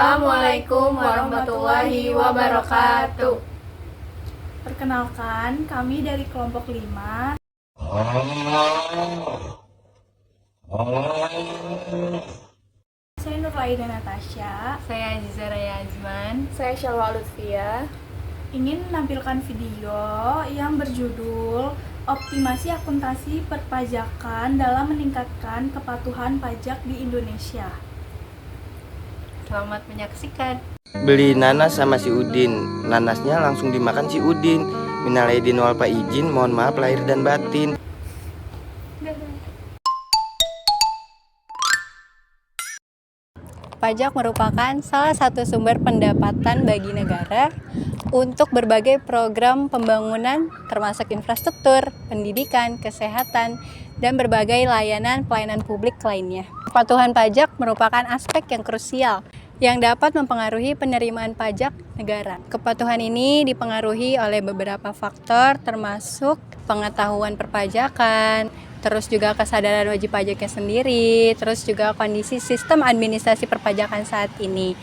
Assalamualaikum warahmatullahi wabarakatuh. Perkenalkan, kami dari kelompok 5. Saya Nurlaida Natasha. Saya Aziza Raya Azman. Saya Shalwa Lutfia. Ingin menampilkan video yang berjudul Optimasi Akuntansi Perpajakan dalam Meningkatkan Kepatuhan Pajak di Indonesia. Selamat menyaksikan. Beli nanas sama si Udin. Nanasnya langsung dimakan si Udin. Minal aidin wal faizin, mohon maaf lahir dan batin. Pajak merupakan salah satu sumber pendapatan bagi negara untuk berbagai program pembangunan termasuk infrastruktur, pendidikan, kesehatan, dan berbagai pelayanan publik lainnya. Kepatuhan pajak merupakan aspek yang krusial yang dapat mempengaruhi penerimaan pajak negara. Kepatuhan ini dipengaruhi oleh beberapa faktor termasuk pengetahuan perpajakan, terus juga kesadaran wajib pajaknya sendiri, terus juga kondisi sistem administrasi perpajakan saat ini.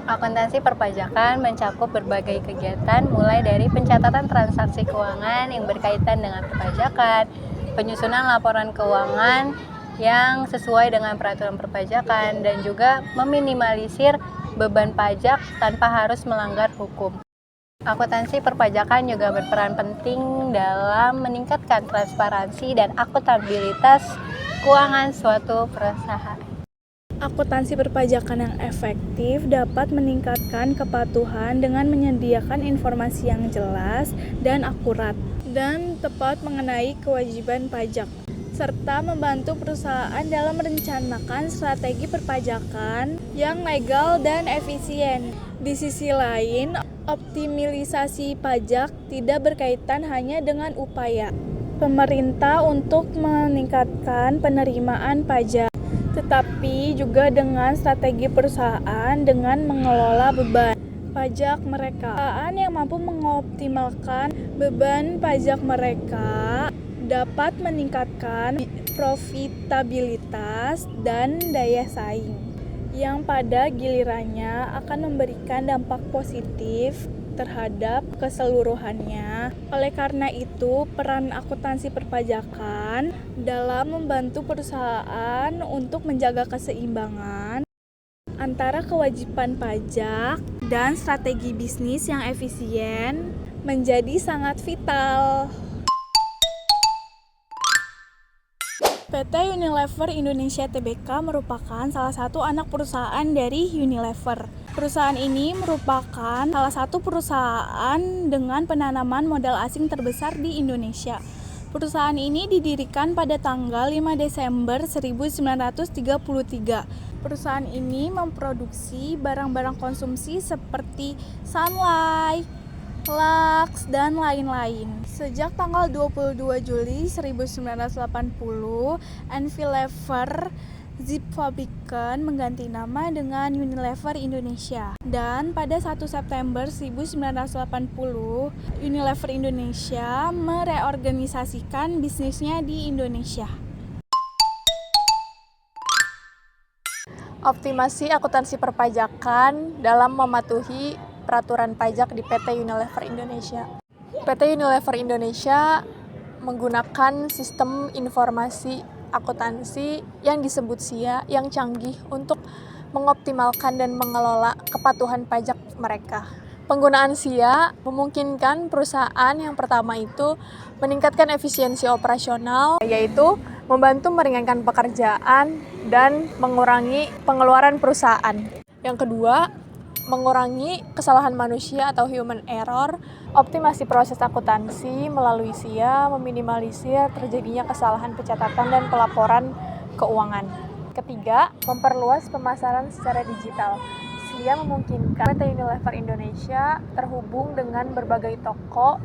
Akuntansi perpajakan mencakup berbagai kegiatan mulai dari pencatatan transaksi keuangan yang berkaitan dengan perpajakan, penyusunan laporan keuangan yang sesuai dengan peraturan perpajakan, dan juga meminimalisir beban pajak tanpa harus melanggar hukum. Akuntansi perpajakan juga berperan penting dalam meningkatkan transparansi dan akuntabilitas keuangan suatu perusahaan. Akuntansi perpajakan yang efektif dapat meningkatkan kepatuhan dengan menyediakan informasi yang jelas dan akurat dan tepat mengenai kewajiban pajak, serta membantu perusahaan dalam merencanakan strategi perpajakan yang legal dan efisien. Di sisi lain, optimalisasi pajak tidak berkaitan hanya dengan upaya pemerintah untuk meningkatkan penerimaan pajak, tetapi juga dengan strategi perusahaan dengan mengelola beban pajak mereka. Perusahaan yang mampu mengoptimalkan beban pajak mereka dapat meningkatkan profitabilitas dan daya saing, yang pada gilirannya akan memberikan dampak positif terhadap keseluruhannya. Oleh karena itu, peran akuntansi perpajakan dalam membantu perusahaan untuk menjaga keseimbangan antara kewajiban pajak dan strategi bisnis yang efisien menjadi sangat vital. PT Unilever Indonesia Tbk merupakan salah satu anak perusahaan dari Unilever. Perusahaan ini merupakan salah satu perusahaan dengan penanaman modal asing terbesar di Indonesia. Perusahaan ini didirikan pada tanggal 5 Desember 1933. Perusahaan ini memproduksi barang-barang konsumsi seperti Sunlight, Lux, dan lain-lain. Sejak tanggal 22 Juli 1980, Unilever Zipfabriken mengganti nama dengan Unilever Indonesia. Dan pada 1 September 1980, Unilever Indonesia mereorganisasikan bisnisnya di Indonesia. Optimasi akuntansi perpajakan dalam mematuhi peraturan pajak di PT Unilever Indonesia. PT Unilever Indonesia menggunakan sistem informasi akuntansi yang disebut SIA yang canggih untuk mengoptimalkan dan mengelola kepatuhan pajak mereka. Penggunaan SIA memungkinkan perusahaan yang pertama itu meningkatkan efisiensi operasional, yaitu membantu meringankan pekerjaan dan mengurangi pengeluaran perusahaan. Yang kedua, mengurangi kesalahan manusia atau human error. Optimasi proses akuntansi melalui SIA meminimalisir terjadinya kesalahan pencatatan dan pelaporan keuangan. Ketiga, memperluas pemasaran secara digital. SIA memungkinkan PT Unilever Indonesia terhubung dengan berbagai toko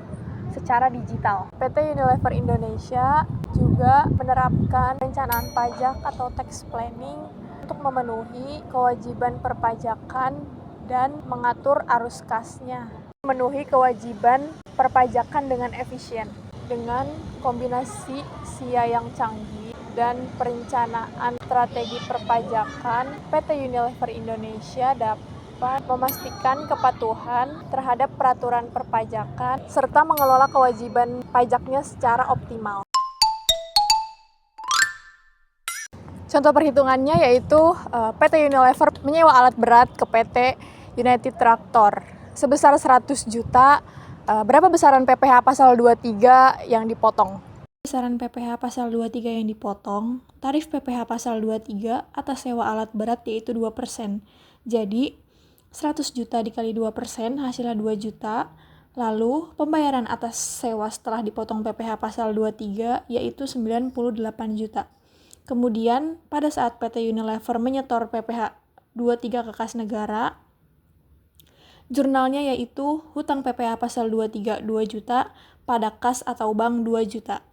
secara digital. PT Unilever Indonesia juga menerapkan perencanaan pajak atau tax planning untuk memenuhi kewajiban perpajakan dan mengatur arus kasnya. Memenuhi kewajiban perpajakan dengan efisien. Dengan kombinasi SIA yang canggih dan perencanaan strategi perpajakan, PT Unilever Indonesia kewajiban memastikan kepatuhan terhadap peraturan perpajakan serta mengelola kewajiban pajaknya secara optimal. Contoh perhitungannya yaitu PT Unilever menyewa alat berat ke PT United Tractor sebesar 100 juta. Berapa besaran PPh pasal 23 yang dipotong? Besaran PPh pasal 23 yang dipotong, tarif PPh pasal 23 atas sewa alat berat yaitu 2%. Jadi, 100 juta dikali 2% hasilnya 2 juta. Lalu, pembayaran atas sewa setelah dipotong PPh pasal 23 yaitu 98 juta. Kemudian, pada saat PT Unilever menyetor PPh 23 ke kas negara, jurnalnya yaitu hutang PPh pasal 23 2 juta pada kas atau bank 2 juta.